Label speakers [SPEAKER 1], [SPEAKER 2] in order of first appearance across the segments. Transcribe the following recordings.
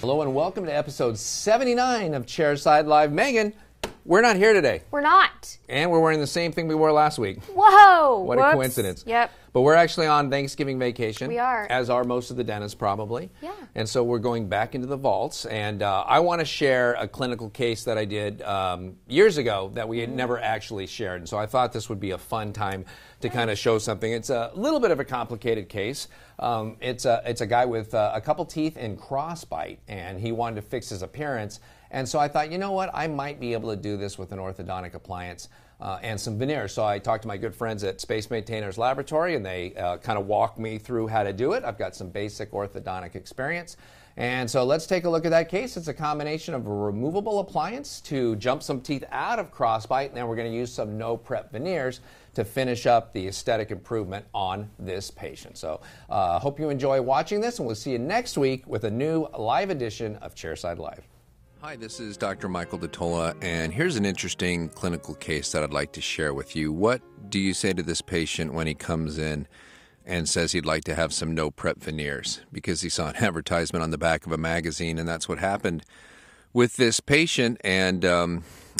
[SPEAKER 1] Hello and welcome to episode 79 of Chairside Live. Megan, we're not here today.
[SPEAKER 2] We're not.
[SPEAKER 1] And we're wearing the same thing we wore last week.
[SPEAKER 2] Whoa!
[SPEAKER 1] What a coincidence.
[SPEAKER 2] Yep.
[SPEAKER 1] But we're actually on Thanksgiving vacation.
[SPEAKER 2] We are.
[SPEAKER 1] As are most of the dentists probably.
[SPEAKER 2] Yeah.
[SPEAKER 1] And so we're going back into the vaults. And I want to share a clinical case that I did years ago that we had never actually shared. And so I thought this would be a fun time to kind of show something. It's a little bit of a complicated case. It's a guy with a couple teeth in crossbite, and he wanted to fix his appearance. And so I thought, you know what, I might be able to do this with an orthodontic appliance and some veneers. So I talked to my good friends at Space Maintainers Laboratory, and they kind of walked me through how to do it. I've got some basic orthodontic experience. And so let's take a look at that case. It's a combination of a removable appliance to jump some teeth out of crossbite, and then we're going to use some no-prep veneers to finish up the aesthetic improvement on this patient. So hope you enjoy watching this, and we'll see you next week with a new live edition of Chairside Live. Hi, this is Dr. Michael DeTola, and here's an interesting clinical case that I'd like to share with you. What do you say to this patient when he comes in and says he'd like to have some no-prep veneers because he saw an advertisement on the back of a magazine, and that's what happened with this patient. And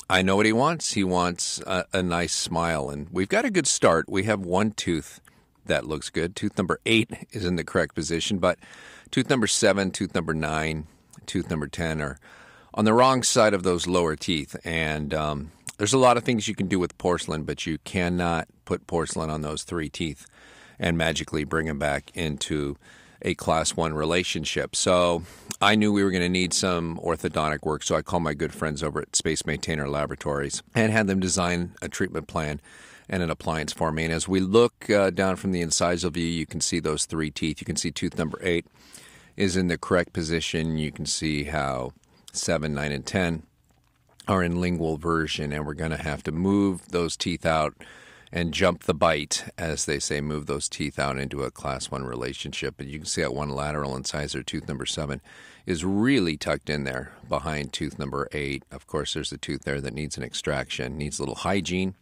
[SPEAKER 1] I know what he wants. He wants a nice smile, and we've got a good start. We have one tooth that looks good. Tooth number 8 is in the correct position, but tooth number 7, tooth number 9, tooth number 10 are on the wrong side of those lower teeth. And there's a lot of things you can do with porcelain, but you cannot put porcelain on those 3 teeth and magically bring them back into a class 1 relationship. So I knew we were going to need some orthodontic work, so I called my good friends over at Space Maintainer Laboratories and had them design a treatment plan and an appliance for me. And as we look down from the incisal view, you can see those 3 teeth. You can see tooth number 8 is in the correct position. You can see how 7, 9, and 10 are in lingual version, and we're going to have to move those teeth out and jump the bite, as they say, move those teeth out into a class 1 relationship. And you can see that one lateral incisor, tooth number 7, is really tucked in there behind tooth number 8. Of course, there's a tooth there that needs an extraction, needs a little hygiene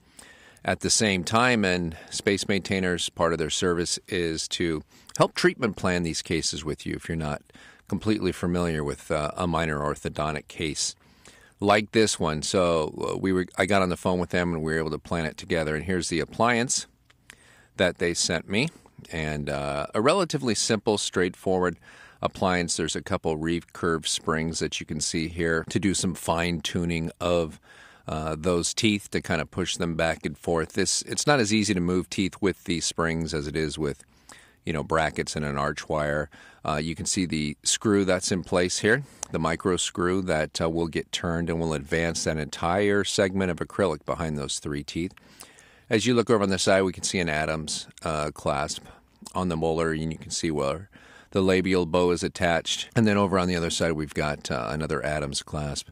[SPEAKER 1] at the same time. And Space Maintainers, part of their service is to help treatment plan these cases with you if you're not completely familiar with a minor orthodontic case like this one. So I got on the phone with them and we were able to plan it together. And here's the appliance that they sent me, and a relatively simple, straightforward appliance. There's a couple recurve springs that you can see here to do some fine tuning of those teeth to kind of push them back and forth. It's not as easy to move teeth with these springs as it is with brackets and an arch wire. You can see the screw that's in place here, the micro screw that will get turned and will advance that entire segment of acrylic behind those 3 teeth. As you look over on the side, we can see an Adams clasp on the molar, and you can see where the labial bow is attached. And then over on the other side, we've got another Adams clasp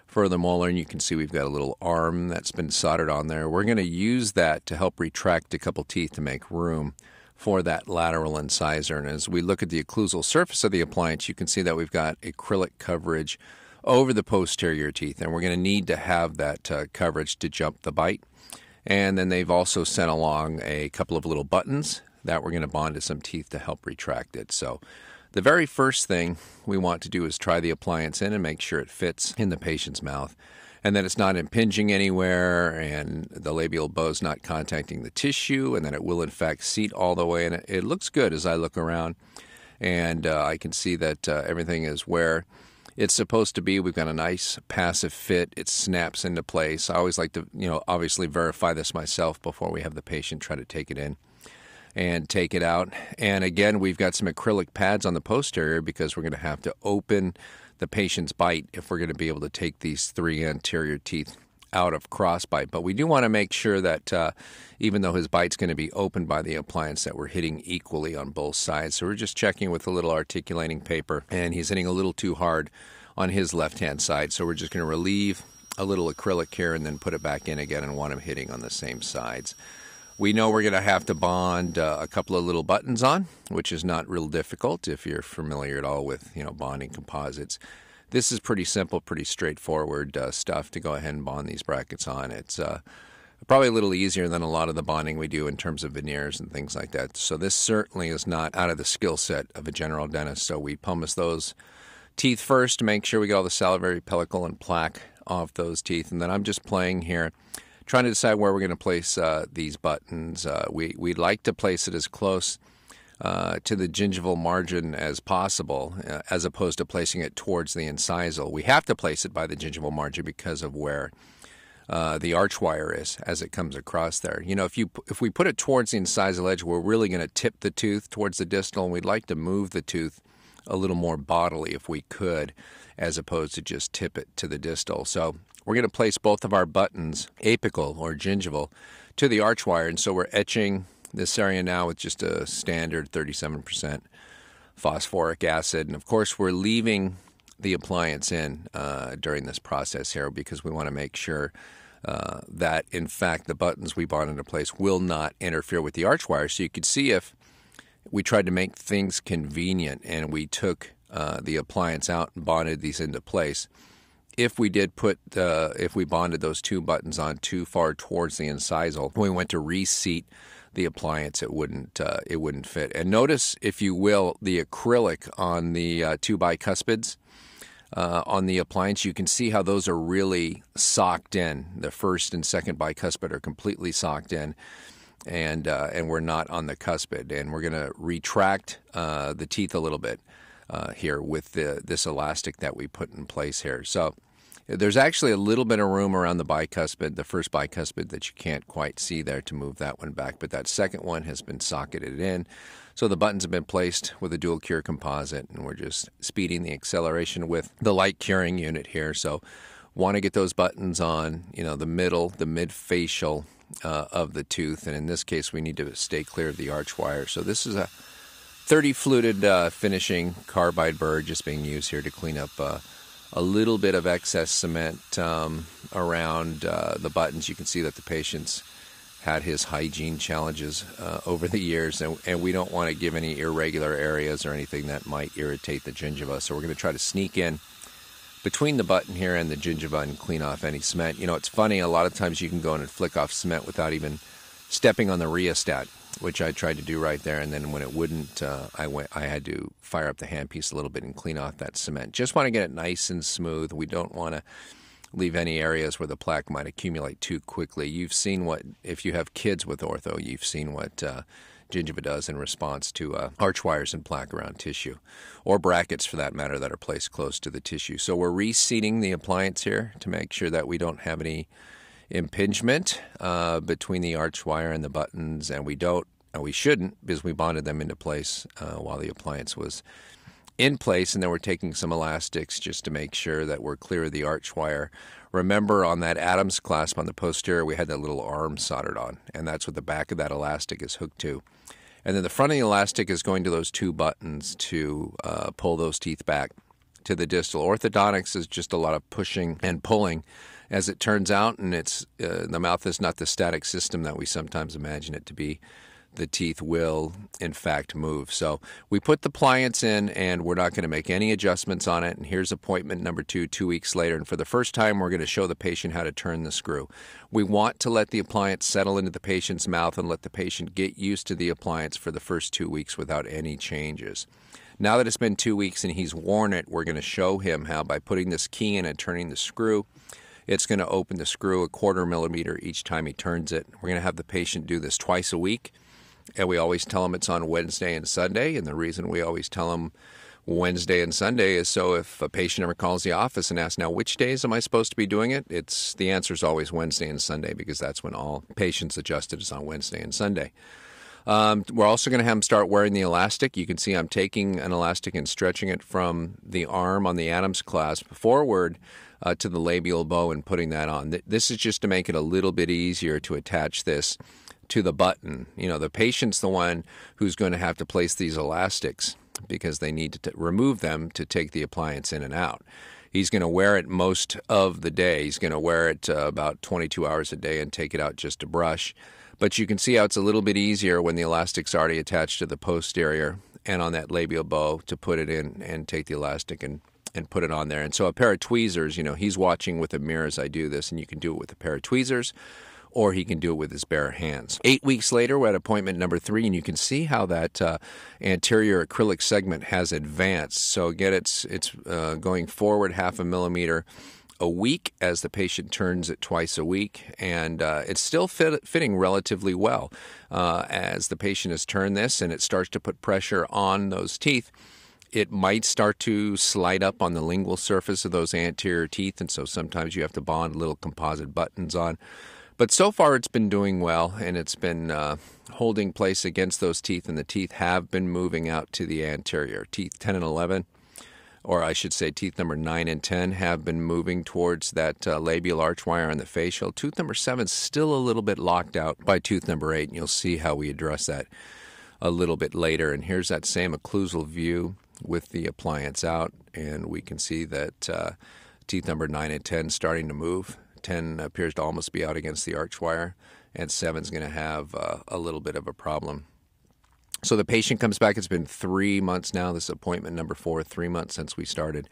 [SPEAKER 1] for the molar, and you can see we've got a little arm that's been soldered on there. We're going to use that to help retract a couple teeth to make room for that lateral incisor. And as we look at the occlusal surface of the appliance, you can see that we've got acrylic coverage over the posterior teeth, and we're going to need to have that coverage to jump the bite. And then they've also sent along a couple of little buttons that we're going to bond to some teeth to help retract it. So the very first thing we want to do is try the appliance in and make sure it fits in the patient's mouth, and that it's not impinging anywhere, and the labial bow's not contacting the tissue, and that it will in fact seat all the way. And it looks good as I look around, and I can see that everything is where it's supposed to be. We've got a nice passive fit. It snaps into place. I always like to, obviously verify this myself before we have the patient try to take it in and take it out. And again, we've got some acrylic pads on the posterior because we're going to have to open the patient's bite if we're going to be able to take these 3 anterior teeth out of crossbite. But we do want to make sure that even though his bite's going to be opened by the appliance, that we're hitting equally on both sides. So we're just checking with a little articulating paper, and he's hitting a little too hard on his left-hand side. So we're just going to relieve a little acrylic here and then put it back in again and want him hitting on the same sides. We know we're going to have to bond a couple of little buttons on, which is not real difficult if you're familiar at all with, bonding composites. This is pretty simple, pretty straightforward stuff to go ahead and bond these brackets on. It's probably a little easier than a lot of the bonding we do in terms of veneers and things like that. So this certainly is not out of the skill set of a general dentist. So we pumice those
[SPEAKER 2] teeth first to make sure we get all the salivary pellicle and plaque off those teeth. And then I'm just playing here, trying to decide where we're going to place these buttons. We'd like to place it as close to the gingival margin as possible, as opposed to placing it towards the incisal. We have to place it by the gingival margin because of where the arch wire is as it comes across there. You know, if we put it towards the incisal edge, we're really going to tip the tooth towards the distal, and we'd like to move the tooth a little more bodily if we could, as opposed to just tip it to the distal. So we're going to place both of our buttons, apical or gingival, to the arch wire, and so we're etching this area now with just a standard 37% phosphoric acid. And of course, we're leaving the appliance in during this process here because we want to make sure that, in fact, the buttons we bond into place will not interfere with the arch wire. So you could see if we tried to make things convenient and we took the appliance out and bonded these into place. If we did if we bonded those two buttons on too far towards the incisal, when we went to reseat the appliance, it wouldn't fit. And notice, if you will, the acrylic on the two bicuspids on the appliance. You can see how those are really socked in. The first and second bicuspid are completely socked in, and we're not on the cuspid. And we're going to retract the teeth a little bit here with this elastic that we put in place here. So there's actually a little bit of room around the bicuspid, the first bicuspid, that you can't quite see there to move that one back, but that second one has been socketed in. So the buttons have been placed with a dual cure composite, and we're just speeding the acceleration with the light curing unit here. So want to get those buttons on, you know, the mid-facial of the tooth, and in this case we need to stay clear of the arch wire. So this is a 30 fluted finishing carbide burr just being used here to clean up a little bit of excess cement around the buttons. You can see that the patient's had his hygiene challenges over the years, and we don't want to give any irregular areas or anything that might irritate the gingiva. So we're going to try to sneak in between the button here and the gingiva and clean off any cement. You know, it's funny, a lot of times you can go in and flick off cement without even stepping on the rheostat, which I tried to do right there, and then when it wouldn't, I had to fire up the handpiece a little bit and clean off that cement. Just want to get it nice and smooth. We don't want to leave any areas where the plaque might accumulate too quickly. You've seen if you have kids with ortho, you've seen what gingiva does in response to arch wires and plaque around tissue, or brackets for that matter, that are placed close to the tissue. So we're reseating the appliance here to make sure that we don't have any impingement between the arch wire and the buttons, and we shouldn't, because we bonded them into place while the appliance was in place. And then we're taking some elastics just to make sure that we're clear of the arch wire. Remember, on that Adams clasp on the posterior, we had that little arm soldered on, and that's what the back of that elastic is hooked to. And then the front of the elastic is going to those two buttons to pull those teeth back to the distal. Orthodontics is just a lot of pushing and pulling, as it turns out, and it's the mouth is not the static system that we sometimes imagine it to be. The teeth will, in fact, move. So we put the appliance in, and we're not going to make any adjustments on it. And here's appointment number 2, 2 weeks later. And for the first time, we're going to show the patient how to turn the screw. We want to let the appliance settle into the patient's mouth and let the patient get used to the appliance for the first 2 weeks without any changes. Now that it's been 2 weeks and he's worn it, we're going to show him how, by putting this key in and turning the screw, it's going to open the screw 1/4 millimeter each time he turns it. We're going to have the patient do this twice a week. And we always tell them it's on Wednesday and Sunday. And the reason we always tell them Wednesday and Sunday is so if a patient ever calls the office and asks, now, which days am I supposed to be doing it? The answer is always Wednesday and Sunday, because that's when all patients adjusted is on Wednesday and Sunday. We're also going to have them start wearing the elastic. You can see I'm taking an elastic and stretching it from the arm on the Adams clasp forward to the labial bow and putting that on. This is just to make it a little bit easier to attach this to the button. You know, the patient's the one who's going to have to place these elastics because they need to remove them to take the appliance in and out. He's going to wear it most of the day. He's going to wear it about 22 hours a day and take it out just to brush. But you can see how it's a little bit easier when the elastic's already attached to the posterior and on that labial bow to put it in and take the elastic and put it on there. And so a pair of tweezers, you know, he's watching with a mirror as I do this, and you can do it with a pair of tweezers or he can do it with his bare hands. 8 weeks later, we're at appointment number 3, and you can see how that anterior acrylic segment has advanced. So again, it's going forward 0.5 millimeter a week as the patient turns it twice a week, and it's still fitting relatively well. As the patient has turned this and it starts to put pressure on those teeth, it might start to slide up on the lingual surface of those anterior teeth, and so sometimes you have to bond little composite buttons on. But so far it's been doing well, and it's been holding place against those teeth, and the teeth have been moving out to the anterior. Teeth 10 and 11, or I should say teeth number 9 and 10, have been moving towards that labial arch wire on the facial. Tooth number 7 is still a little bit locked out by tooth number 8, and you'll see how we address that a little bit later. And here's that same occlusal view with the appliance out, and we can see that teeth number 9 and 10 starting to move. 10 appears to almost be out against the arch wire, and 7 is going to have a little bit of a problem. So the patient comes back. It's been 3 months now. This is appointment number 4, 3 months since we started,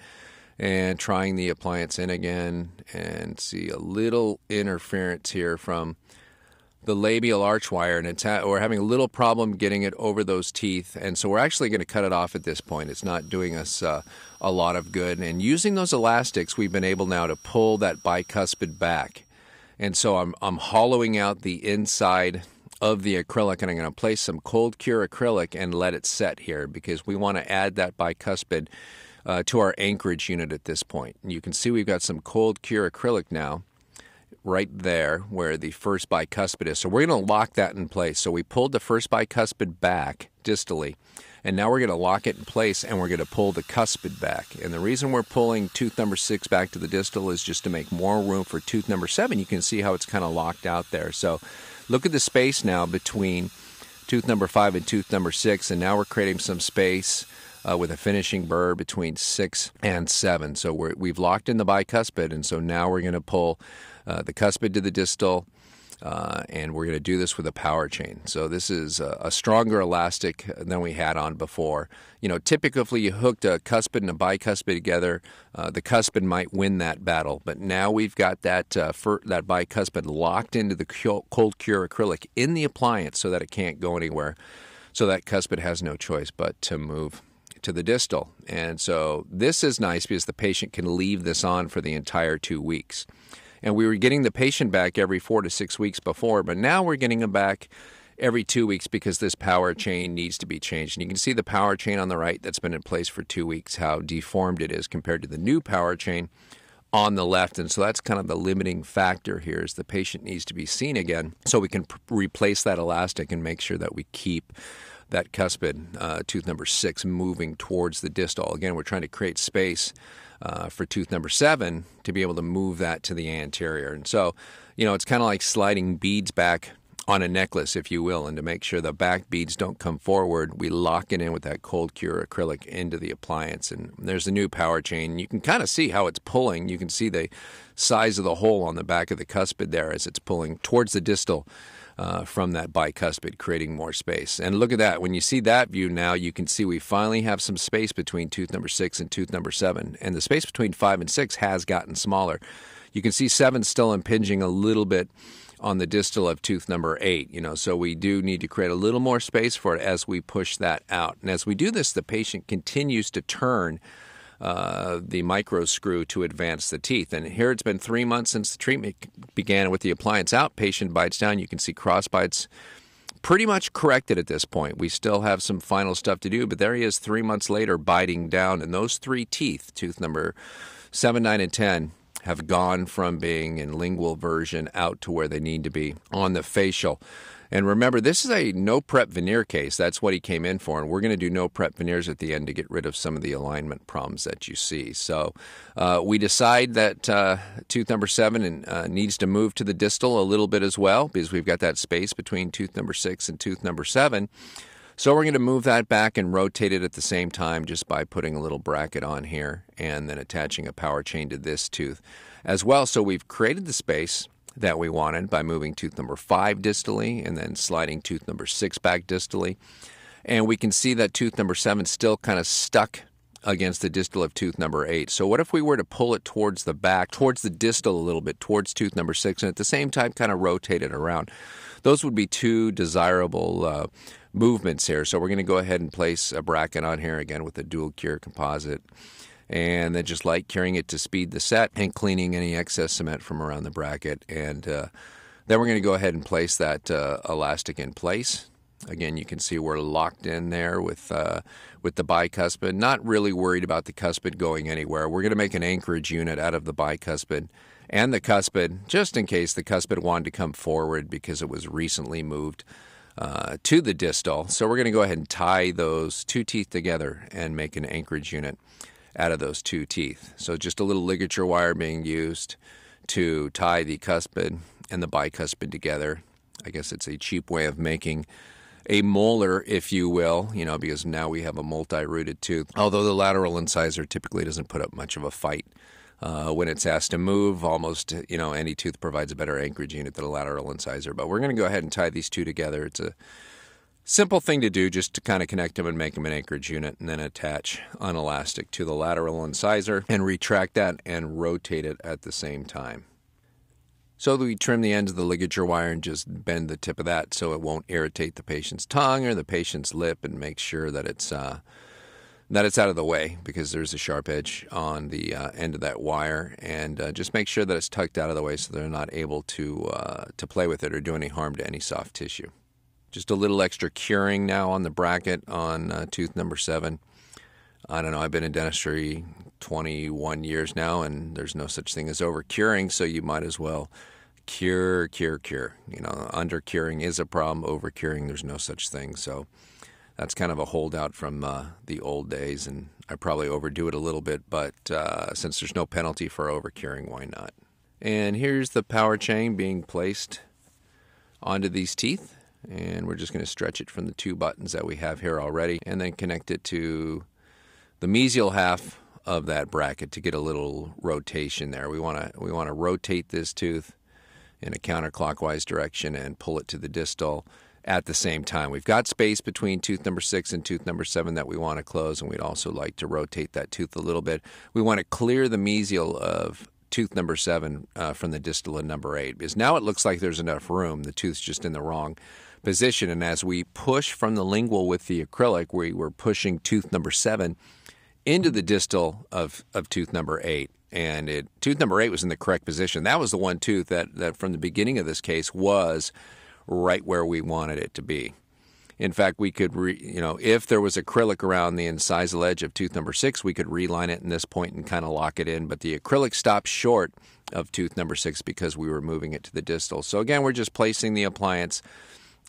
[SPEAKER 2] and trying the appliance in again, and see a little interference here from the labial arch wire, and we're having a little problem getting it over those teeth, and so we're actually going to cut it off at this point. It's not doing us a lot of good, and using those elastics, we've been able now to pull that bicuspid back, and so I'm hollowing out the inside of the acrylic, and I'm going to place some cold cure acrylic and let it set here, because we want to add that bicuspid to our anchorage unit at this point. And you can see we've got some cold cure acrylic now right there where the first bicuspid is. So we're going to lock that in place. So we pulled the first bicuspid back distally, and now we're going to lock it in place, and we're going to pull the cuspid back. And the reason we're pulling tooth number 6 back to the distal is just to make more room for tooth number 7. You can see how it's kind of locked out there. So look at the space now between tooth number 5 and tooth number 6, and now we're creating some space with a finishing burr between 6 and 7. So we've locked in the bicuspid, and so now we're going to pull the cuspid to the distal, and we're going to do this with a power chain. So this is a stronger elastic than we had on before. You know, typically if you hooked a cuspid and a bicuspid together, the cuspid might win that battle. But now we've got that that bicuspid locked into the cold cure acrylic in the appliance so that it can't go anywhere. So that cuspid has no choice but to move to the distal. And so this is nice because the patient can leave this on for the entire 2 weeks. And we were getting the patient back every 4 to 6 weeks before, but now we're getting them back every 2 weeks because this power chain needs to be changed. And you can see the power chain on the right that's been in place for 2 weeks, how deformed it is compared to the new power chain on the left. And so that's kind of the limiting factor here, is the patient needs to be seen again so we can replace that elastic and make sure that we keep that cuspid, tooth number 6, moving towards the distal. Again, we're trying to create space for tooth number 7 to be able to move that to the anterior. And so, you know, it's kind of like sliding beads back on a necklace, if you will, and to make sure the back beads don't come forward, we lock it in with that cold cure acrylic into the appliance. And there's the new power chain. You can kind of see how it's pulling. You can see the size of the hole on the back of the cuspid there as it's pulling towards the distal from that bicuspid, creating more space. And look at that. When you see that view now, you can see we finally have some space between tooth number 6 and tooth number 7. And the space between 5 and 6 has gotten smaller. You can see 7 still impinging a little bit on the distal of tooth number 8, you know, so we do need to create a little more space for it as we push that out. And as we do this, the patient continues to turn the micro screw to advance the teeth. And here it's been 3 months since the treatment began with the appliance out. Patient bites down. You can see cross bites pretty much corrected at this point. We still have some final stuff to do, but there he is 3 months later biting down. And those 3 teeth, tooth number 7, 9, and 10, have gone from being in lingual version out to where they need to be on the facial. And remember, this is a no-prep veneer case. That's what he came in for. And we're going to do no-prep veneers at the end to get rid of some of the alignment problems that you see. So we decide that tooth number 7 needs to move to the distal a little bit as well, because we've got that space between tooth number 6 and tooth number 7. So we're going to move that back and rotate it at the same time just by putting a little bracket on here and then attaching a power chain to this tooth as well. So we've created the space that we wanted by moving tooth number 5 distally and then sliding tooth number 6 back distally. And we can see that tooth number 7 still kind of stuck against the distal of tooth number 8. So what if we were to pull it towards the back, towards the distal a little bit, towards tooth number 6, and at the same time kind of rotate it around? Those would be two desirable movements here. So we're going to go ahead and place a bracket on here again with a dual cure composite, and then just light curing it to speed the set and cleaning any excess cement from around the bracket. And then we're going to go ahead and place that elastic in place. Again, you can see we're locked in there with the bicuspid. Not really worried about the cuspid going anywhere. We're going to make an anchorage unit out of the bicuspid and the cuspid, just in case the cuspid wanted to come forward because it was recently moved to the distal. So we're going to go ahead and tie those two teeth together and make an anchorage unit out of those two teeth. So just a little ligature wire being used to tie the cuspid and the bicuspid together. I guess it's a cheap way of making a molar, if you will, because now we have a multi-rooted tooth. Although the lateral incisor typically doesn't put up much of a fight when it's asked to move. Almost, any tooth provides a better anchorage unit than a lateral incisor. But we're going to go ahead and tie these two together. It's a simple thing to do, just to kind of connect them and make them an anchorage unit, and then attach an elastic to the lateral incisor and retract that and rotate it at the same time. So we trim the ends of the ligature wire and just bend the tip of that so it won't irritate the patient's tongue or the patient's lip, and make sure that it's out of the way, because there's a sharp edge on the end of that wire. And just make sure that it's tucked out of the way so they're not able to play with it or do any harm to any soft tissue. Just a little extra curing now on the bracket on tooth number 7. I don't know, I've been in dentistry 21 years now, and there's no such thing as over curing, so you might as well cure. Under curing is a problem. Over curing, there's no such thing. So that's kind of a holdout from the old days, and I probably overdo it a little bit, but since there's no penalty for over curing, why not? And here's the power chain being placed onto these teeth, and we're just going to stretch it from the two buttons that we have here already, and then connect it to the mesial half of that bracket to get a little rotation there. We want to rotate this tooth in a counterclockwise direction and pull it to the distal at the same time. We've got space between tooth number 6 and tooth number 7 that we want to close, and we'd also like to rotate that tooth a little bit. We want to clear the mesial of tooth number 7 from the distal of number 8, because now it looks like there's enough room. The tooth's just in the wrong position, and as we push from the lingual with the acrylic, we're pushing tooth number 7 into the distal of tooth number 8. And tooth number 8 was in the correct position. That was the one tooth that from the beginning of this case was right where we wanted it to be. In fact, we could, if there was acrylic around the incisal edge of tooth number 6, we could reline it in this point and kind of lock it in. But the acrylic stopped short of tooth number 6 because we were moving it to the distal. So again, we're just placing the appliance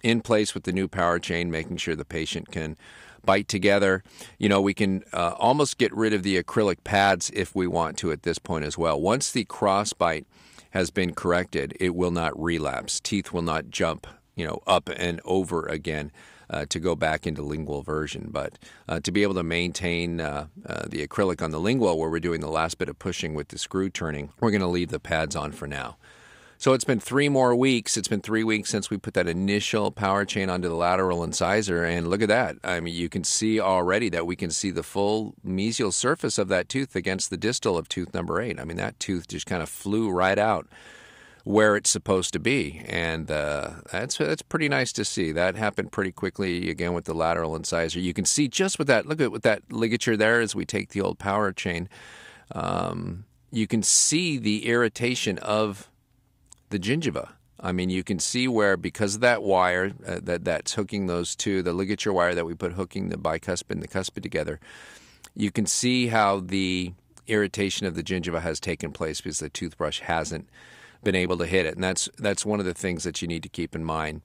[SPEAKER 2] in place with the new power chain, making sure the patient can bite together. We can almost get rid of the acrylic pads if we want to at this point as well. Once the cross bite has been corrected, it will not relapse. Teeth will not jump, up and over again to go back into lingual version. But to be able to maintain the acrylic on the lingual where we're doing the last bit of pushing with the screw turning, we're going to leave the pads on for now. So it's been 3 more weeks. It's been 3 weeks since we put that initial power chain onto the lateral incisor, and look at that. I mean, you can see already that we can see the full mesial surface of that tooth against the distal of tooth number 8. I mean, that tooth just kind of flew right out where it's supposed to be, and that's pretty nice to see. That happened pretty quickly, again, with the lateral incisor. You can see just with that, look at with that ligature there as we take the old power chain, you can see the irritation of the gingiva. I mean, you can see where, because of that wire that's hooking those two, the ligature wire that we put hooking the bicuspid and the cuspid together, you can see how the irritation of the gingiva has taken place because the toothbrush hasn't been able to hit it. And that's one of the things that you need to keep in mind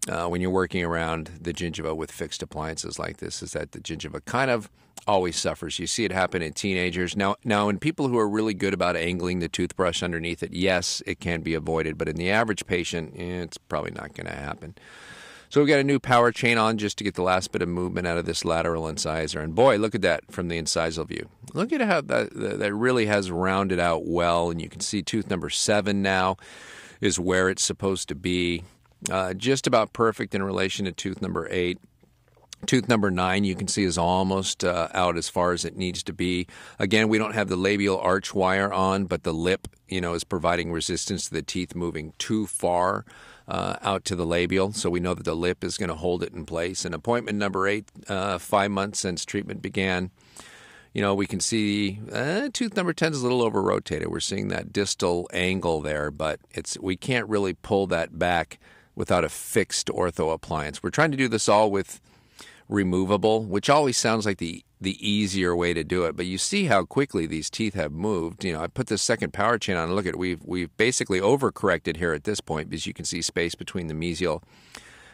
[SPEAKER 2] when you're working around the gingiva with fixed appliances like this, is that the gingiva kind of always suffers. You see it happen in teenagers. Now in people who are really good about angling the toothbrush underneath it, yes, it can be avoided. But in the average patient, it's probably not going to happen. So we've got a new power chain on just to get the last bit of movement out of this lateral incisor. And boy, look at that from the incisal view. Look at how that really has rounded out well. And you can see tooth number 7 now is where it's supposed to be. Just about perfect in relation to tooth number 8. Tooth number 9, you can see, is almost out as far as it needs to be. Again, we don't have the labial arch wire on, but the lip, is providing resistance to the teeth moving too far out to the labial. So we know that the lip is going to hold it in place. And appointment number 8, 5 months since treatment began. We can see tooth number 10 is a little over-rotated. We're seeing that distal angle there, but we can't really pull that back without a fixed ortho appliance. We're trying to do this all with removable, which always sounds like the easier way to do it. But you see how quickly these teeth have moved. I put the second power chain on and look at it. We've basically overcorrected here at this point, because you can see space between the mesial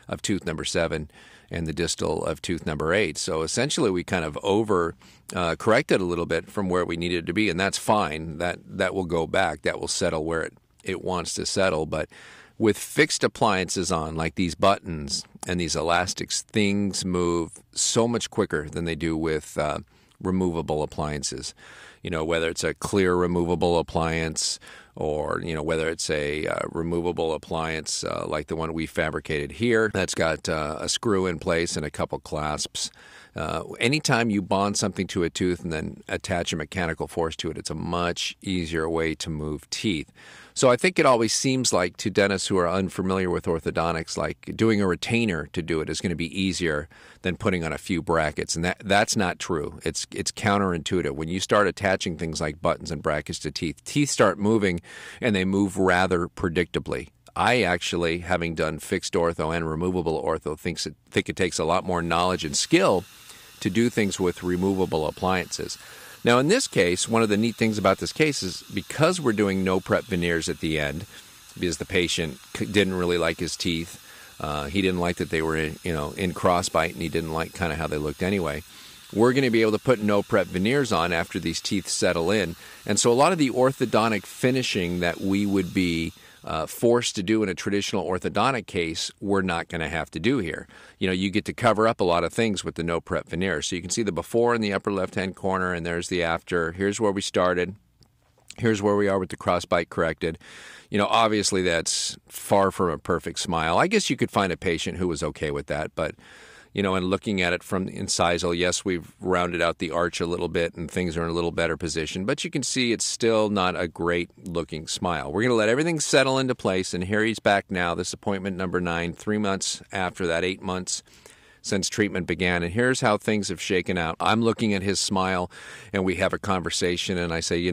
[SPEAKER 2] of tooth number 7 and the distal of tooth number 8. So essentially we kind of corrected a little bit from where we needed to be, and that's fine. That will go back. That will settle where it wants to settle. But with fixed appliances on, like these buttons and these elastics, things move so much quicker than they do with removable appliances. Whether it's a clear removable appliance or, whether it's a removable appliance like the one we fabricated here that's got a screw in place and a couple clasps. Anytime you bond something to a tooth and then attach a mechanical force to it, it's a much easier way to move teeth. So I think it always seems like to dentists who are unfamiliar with orthodontics, like doing a retainer to do it is going to be easier than putting on a few brackets. And that's not true. It's counterintuitive. When you start attaching things like buttons and brackets to teeth start moving, and they move rather predictably. I actually, having done fixed ortho and removable ortho, think it takes a lot more knowledge and skill to do things with removable appliances. Now, in this case, one of the neat things about this case is because we're doing no prep veneers at the end, because the patient didn't really like his teeth, he didn't like that they were in crossbite, and he didn't like kind of how they looked anyway. We're going to be able to put no prep veneers on after these teeth settle in. And so a lot of the orthodontic finishing that we would be forced to do in a traditional orthodontic case, we're not going to have to do here. You get to cover up a lot of things with the no prep veneer. So you can see the before in the upper left-hand corner, and there's the after. Here's where we started. Here's where we are with the crossbite corrected. Obviously that's far from a perfect smile. I guess you could find a patient who was okay with that, but and looking at it from the incisal, yes, we've rounded out the arch a little bit and things are in a little better position, but you can see it's still not a great looking smile. We're going to let everything settle into place, and here he's back now. This appointment number 9, 3 months after that, 8 months since treatment began, and here's how things have shaken out. I'm looking at his smile, and we have a conversation, and I say,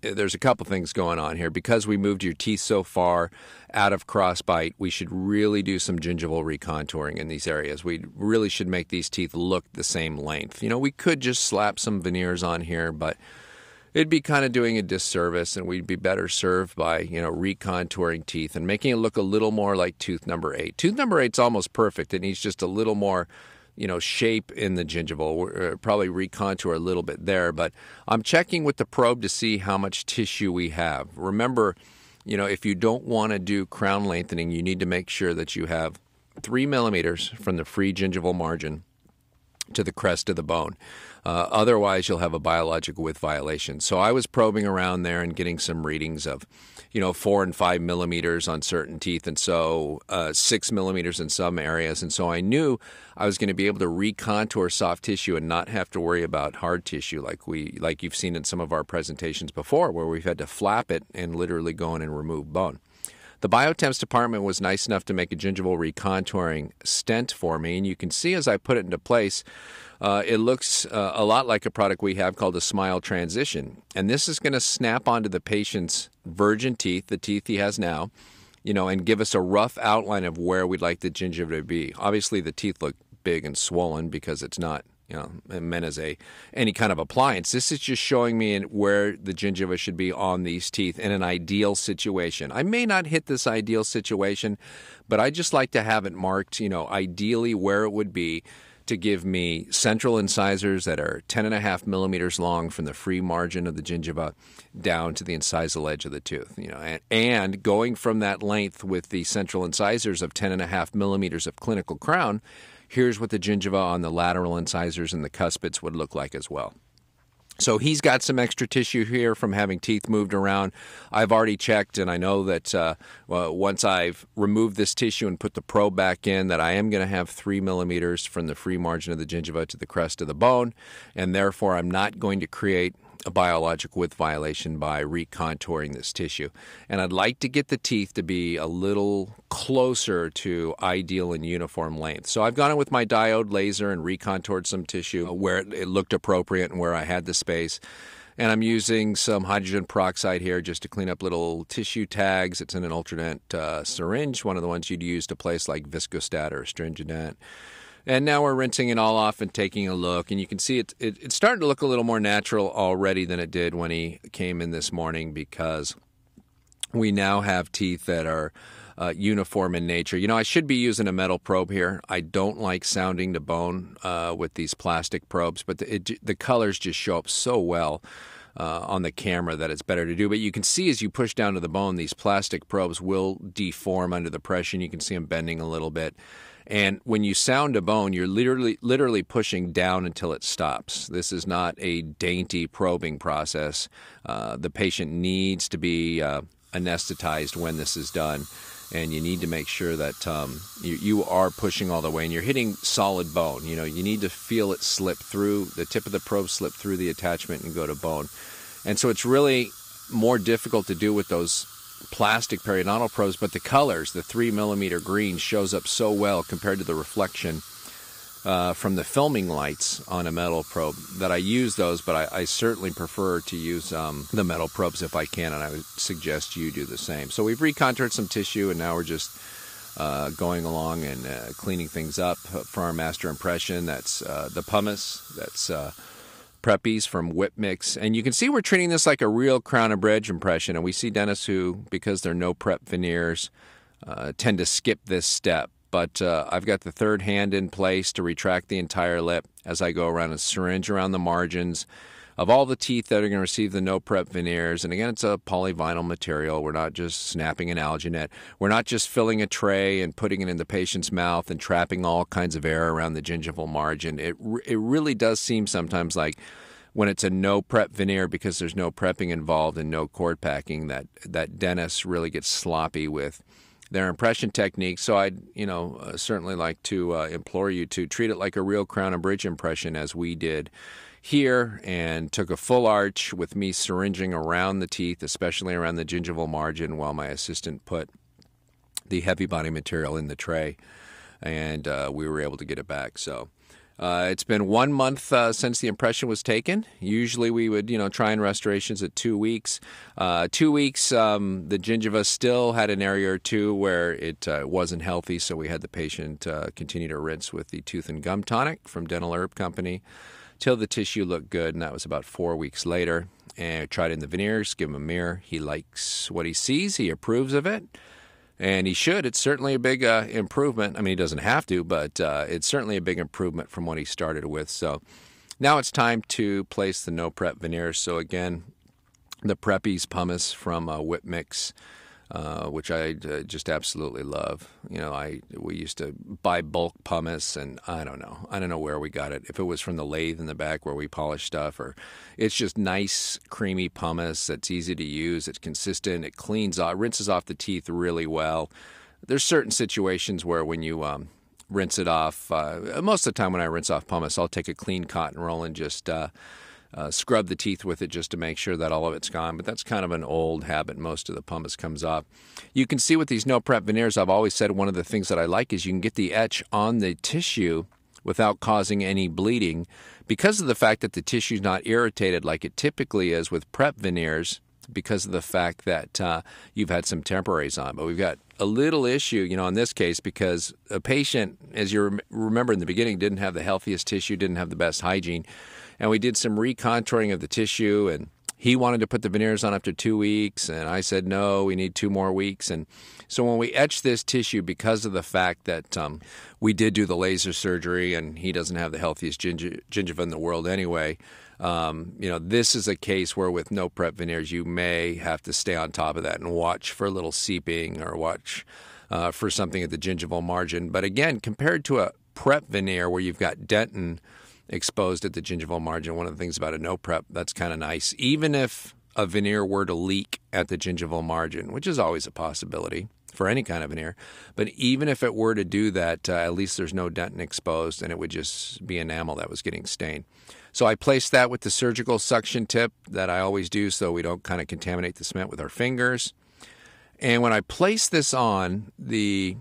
[SPEAKER 2] there's a couple things going on here. Because we moved your teeth so far out of crossbite, we should really do some gingival recontouring in these areas. We really should make these teeth look the same length. We could just slap some veneers on here, but it'd be kind of doing a disservice, and we'd be better served by, recontouring teeth and making it look a little more like tooth number 8. Tooth number 8's almost perfect. It needs just a little more shape in the gingival. We'll probably recontour a little bit there, but I'm checking with the probe to see how much tissue we have. Remember, if you don't want to do crown lengthening, you need to make sure that you have 3 millimeters from the free gingival margin to the crest of the bone. Otherwise, you'll have a biological width violation. So I was probing around there and getting some readings of 4 and 5 millimeters on certain teeth, and so 6 millimeters in some areas. And so I knew I was going to be able to recontour soft tissue and not have to worry about hard tissue like you've seen in some of our presentations before, where we've had to flap it and literally go in and remove bone. The biotemps department was nice enough to make a gingival recontouring stent for me, and you can see as I put it into place, it looks a lot like a product we have called a Smile Transition. And this is going to snap onto the patient's virgin teeth, the teeth he has now, and give us a rough outline of where we'd like the gingiva to be. Obviously, the teeth look big and swollen because it's not meant as any kind of appliance. This is just showing me where the gingiva should be on these teeth in an ideal situation. I may not hit this ideal situation, but I just like to have it marked, ideally where it would be to give me central incisors that are 10.5 millimeters long from the free margin of the gingiva down to the incisal edge of the tooth. And going from that length with the central incisors of 10.5 millimeters of clinical crown, here's what the gingiva on the lateral incisors and the cuspids would look like as well. So he's got some extra tissue here from having teeth moved around. I've already checked, and I know that once I've removed this tissue and put the probe back in, that I am going to have 3 millimeters from the free margin of the gingiva to the crest of the bone, and therefore I'm not going to create a biologic width violation by recontouring this tissue. And I'd like to get the teeth to be a little closer to ideal and uniform length. So I've gone in with my diode laser and recontoured some tissue where it looked appropriate and where I had the space. And I'm using some hydrogen peroxide here just to clean up little tissue tags. It's in an Ultradent syringe, one of the ones you'd use to place like Viscostat or Astringent. And now we're rinsing it all off and taking a look. And you can see it's starting to look a little more natural already than it did when he came in this morning, because we now have teeth that are uniform in nature. You know, I should be using a metal probe here. I don't like sounding to bone with these plastic probes, but the colors just show up so well on the camera that it's better to do. But you can see as you push down to the bone, these plastic probes will deform under the pressure. And you can see them bending a little bit. And when you sound a bone, you're literally pushing down until it stops. This is not a dainty probing process. The patient needs to be anesthetized when this is done. And you need to make sure that you are pushing all the way and you're hitting solid bone. You know, you need to feel it slip through, the tip of the probe slip through the attachment and go to bone. And so it's really more difficult to do with those plastic periodontal probes, but the colors, the 3 millimeter green, shows up so well compared to the reflection from the filming lights on a metal probe that I use those, but I certainly prefer to use the metal probes if I can, and I would suggest you do the same. So we've recontoured some tissue, and now we're just going along and cleaning things up for our master impression. That's the pumice, that's Preppies from Whip Mix. And you can see we're treating this like a real crown and bridge impression. And we see dentists who, because they're no prep veneers, tend to skip this step. But I've got the third hand in place to retract the entire lip as I go around and syringe around the margins of all the teeth that are going to receive the no prep veneers. And again, it's a polyvinyl material. We're not just snapping an alginate. We're not just filling a tray and putting it in the patient's mouth and trapping all kinds of air around the gingival margin. It really does seem sometimes like when it's a no prep veneer, because there's no prepping involved and no cord packing, that dentists really get sloppy with their impression technique. So I'd certainly like to implore you to treat it like a real crown and bridge impression, as we did here, and took a full arch with me syringing around the teeth, especially around the gingival margin, while my assistant put the heavy body material in the tray, and we were able to get it back. So it's been 1 month since the impression was taken. Usually we would, try in restorations at 2 weeks. 2 weeks, the gingiva still had an area or two where it wasn't healthy, so we had the patient continue to rinse with the tooth and gum tonic from Dental Herb Company till the tissue looked good, and that was about 4 weeks later. And I tried in the veneers, give him a mirror. He likes what he sees. He approves of it. And he should. It's certainly a big improvement. I mean, he doesn't have to, but it's certainly a big improvement from what he started with. So now it's time to place the no prep veneers. So again, the Preppies pumice from Whip Mix, which I just absolutely love. We used to buy bulk pumice, and I don't know where we got it. If it was from the lathe in the back where we polish stuff, or it's just nice, creamy pumice that's easy to use. It's consistent. It cleans off, rinses off the teeth really well. There's certain situations where when you rinse it off, most of the time when I rinse off pumice, I'll take a clean cotton roll and just scrub the teeth with it just to make sure that all of it's gone. But that's kind of an old habit. Most of the pumice comes off. You can see with these no prep veneers, I've always said one of the things that I like is you can get the etch on the tissue without causing any bleeding, because of the fact that the tissue is not irritated like it typically is with prep veneers, because of the fact that you've had some temporaries on. But we've got a little issue, in this case, because a patient, as you remember in the beginning, didn't have the healthiest tissue, didn't have the best hygiene. And we did some recontouring of the tissue, and he wanted to put the veneers on after 2 weeks, and I said, no, we need 2 more weeks. And so when we etched this tissue, because of the fact that we did do the laser surgery, and he doesn't have the healthiest gingiva in the world anyway, this is a case where with no prep veneers, you may have to stay on top of that and watch for a little seeping or watch for something at the gingival margin. But again, compared to a prep veneer where you've got dentin exposed at the gingival margin. One of the things about a no prep that's kind of nice, even if a veneer were to leak at the gingival margin, which is always a possibility for any kind of veneer, but even if it were to do that, at least there's no dentin exposed, and it would just be enamel that was getting stained. So I placed that with the surgical suction tip that I always do so we don't kind of contaminate the cement with our fingers. And when I place this on, the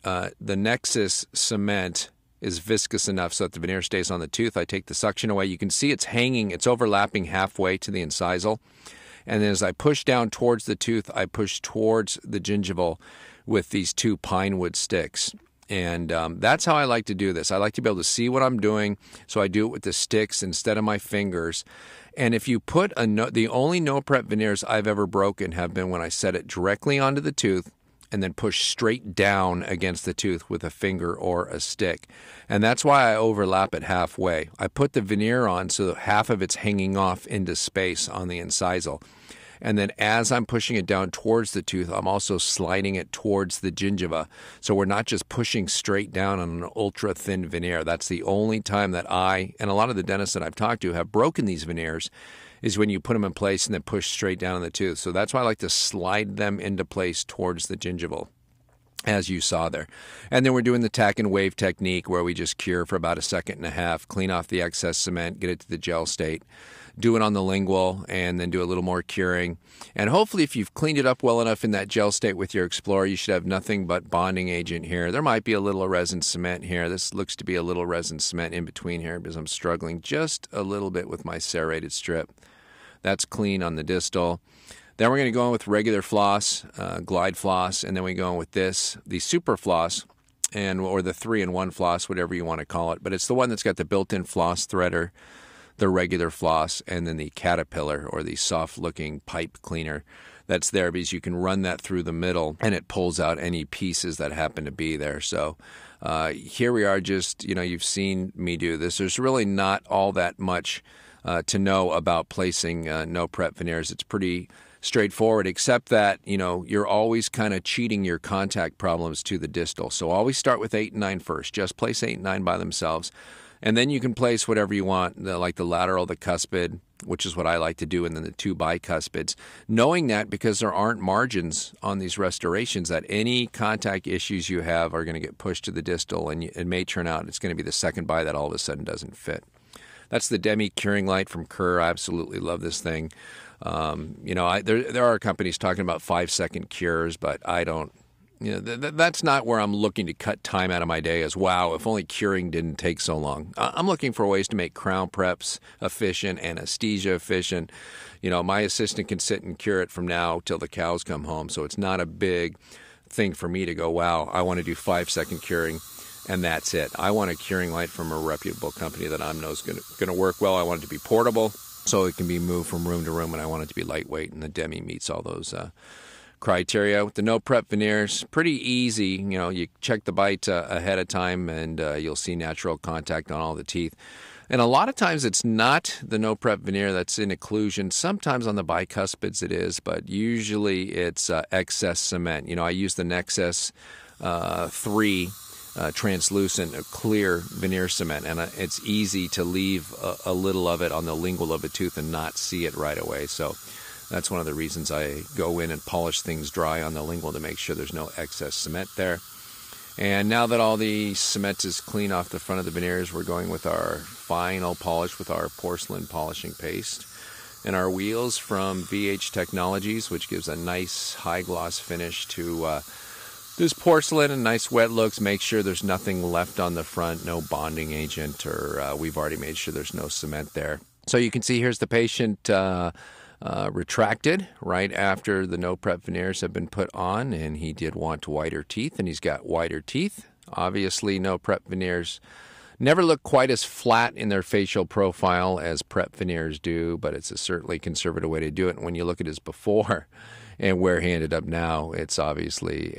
[SPEAKER 2] Nexus cement is viscous enough so that the veneer stays on the tooth. I take the suction away. You can see it's hanging, it's overlapping halfway to the incisal. And then as I push down towards the tooth, I push towards the gingival with these 2 pine wood sticks. And that's how I like to do this. I like to be able to see what I'm doing, so I do it with the sticks instead of my fingers. And if you put the only no-prep veneers I've ever broken have been when I set it directly onto the tooth and then push straight down against the tooth with a finger or a stick. And that's why I overlap it halfway. I put the veneer on so that half of it's hanging off into space on the incisal. And then as I'm pushing it down towards the tooth, I'm also sliding it towards the gingiva. So we're not just pushing straight down on an ultra-thin veneer. That's the only time that I, and a lot of the dentists that I've talked to, have broken these veneers, is when you put them in place and then push straight down on the tooth. So that's why I like to slide them into place towards the gingival, as you saw there. And then we're doing the tack and wave technique where we just cure for about 1.5 seconds, clean off the excess cement, get it to the gel state, do it on the lingual, and then do a little more curing. And hopefully if you've cleaned it up well enough in that gel state with your Explorer, you should have nothing but bonding agent here. There might be a little resin cement here. This looks to be a little resin cement in between here because I'm struggling just a little bit with my serrated strip. That's clean on the distal. Then we're going to go in with regular floss, glide floss, and then we go in with the super floss, or the 3-in-1 floss, whatever you want to call it. But it's the one that's got the built-in floss threader, the regular floss, and then the Caterpillar, or the soft-looking pipe cleaner that's there, because you can run that through the middle and it pulls out any pieces that happen to be there. So here we are, just, you've seen me do this. There's really not all that much to know about placing no prep veneers. It's pretty straightforward, except that you're always kind of cheating your contact problems to the distal. So always start with 8 and 9 first. Just place 8 and 9 by themselves, and then you can place whatever you want, like the lateral, the cuspid, which is what I like to do, and then the 2 bicuspids, knowing that because there aren't margins on these restorations, that any contact issues you have are going to get pushed to the distal, and it may turn out it's going to be the second bi that all of a sudden doesn't fit. That's the Demi curing light from Kerr. I absolutely love this thing. There are companies talking about 5-second cures, but I don't. That's not where I'm looking to cut time out of my day. As wow, if only curing didn't take so long. I'm looking for ways to make crown preps efficient, anesthesia efficient. My assistant can sit and cure it from now till the cows come home. So it's not a big thing for me to go, wow, I want to do 5-second curing. And that's it. I want a curing light from a reputable company that I know is going to work well. I want it to be portable so it can be moved from room to room, and I want it to be lightweight, and the Demi meets all those criteria. With the no prep veneers, pretty easy. You check the bite ahead of time, and you'll see natural contact on all the teeth. And a lot of times it's not the no prep veneer that's in occlusion. Sometimes on the bicuspids it is, but usually it's excess cement. I use the Nexus 3 translucent, clear veneer cement, and it's easy to leave a little of it on the lingual of a tooth and not see it right away. So that's one of the reasons I go in and polish things dry on the lingual to make sure there's no excess cement there. And now that all the cement is clean off the front of the veneers, we're going with our final polish with our porcelain polishing paste and our wheels from VH Technologies, which gives a nice high gloss finish to this porcelain, and nice wet looks. Make sure there's nothing left on the front, no bonding agent, or we've already made sure there's no cement there. So you can see here's the patient retracted right after the no prep veneers have been put on, and he did want whiter teeth, and he's got whiter teeth. Obviously, no prep veneers never look quite as flat in their facial profile as prep veneers do, but it's a certainly conservative way to do it. And when you look at his before and where he ended up now, it's obviously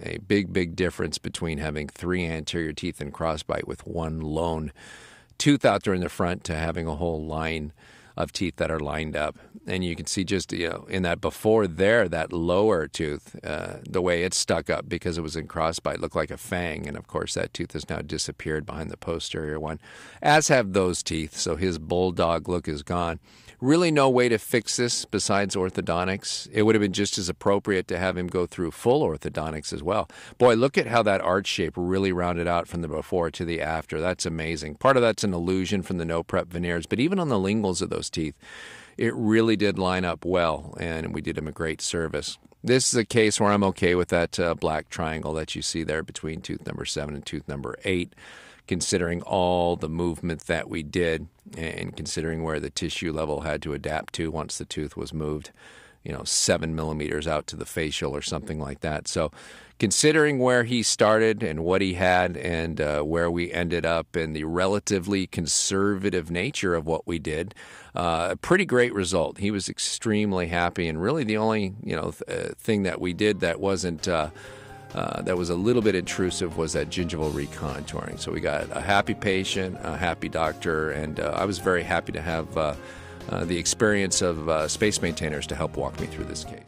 [SPEAKER 2] a big difference between having 3 anterior teeth in crossbite with 1 lone tooth out there in the front to having a whole line of teeth that are lined up. And you can see just, in that before there, that lower tooth, the way it stuck up because it was in crossbite, looked like a fang. And of course, that tooth has now disappeared behind the posterior one, as have those teeth. So his bulldog look is gone. Really no way to fix this besides orthodontics. It would have been just as appropriate to have him go through full orthodontics as well. Boy, look at how that arch shape really rounded out from the before to the after. That's amazing. Part of that's an illusion from the no-prep veneers, but even on the linguals of those teeth, it really did line up well, and we did him a great service. This is a case where I'm okay with that black triangle that you see there between tooth number 7 and tooth number 8. Considering all the movement that we did and considering where the tissue level had to adapt to once the tooth was moved, 7 millimeters out to the facial or something like that. So considering where he started and what he had and where we ended up and the relatively conservative nature of what we did, a pretty great result. He was extremely happy, and really the only thing that we did that wasn't that was a little bit intrusive was that gingival recontouring. So we got a happy patient, a happy doctor, and I was very happy to have the experience of space maintainers to help walk me through this case.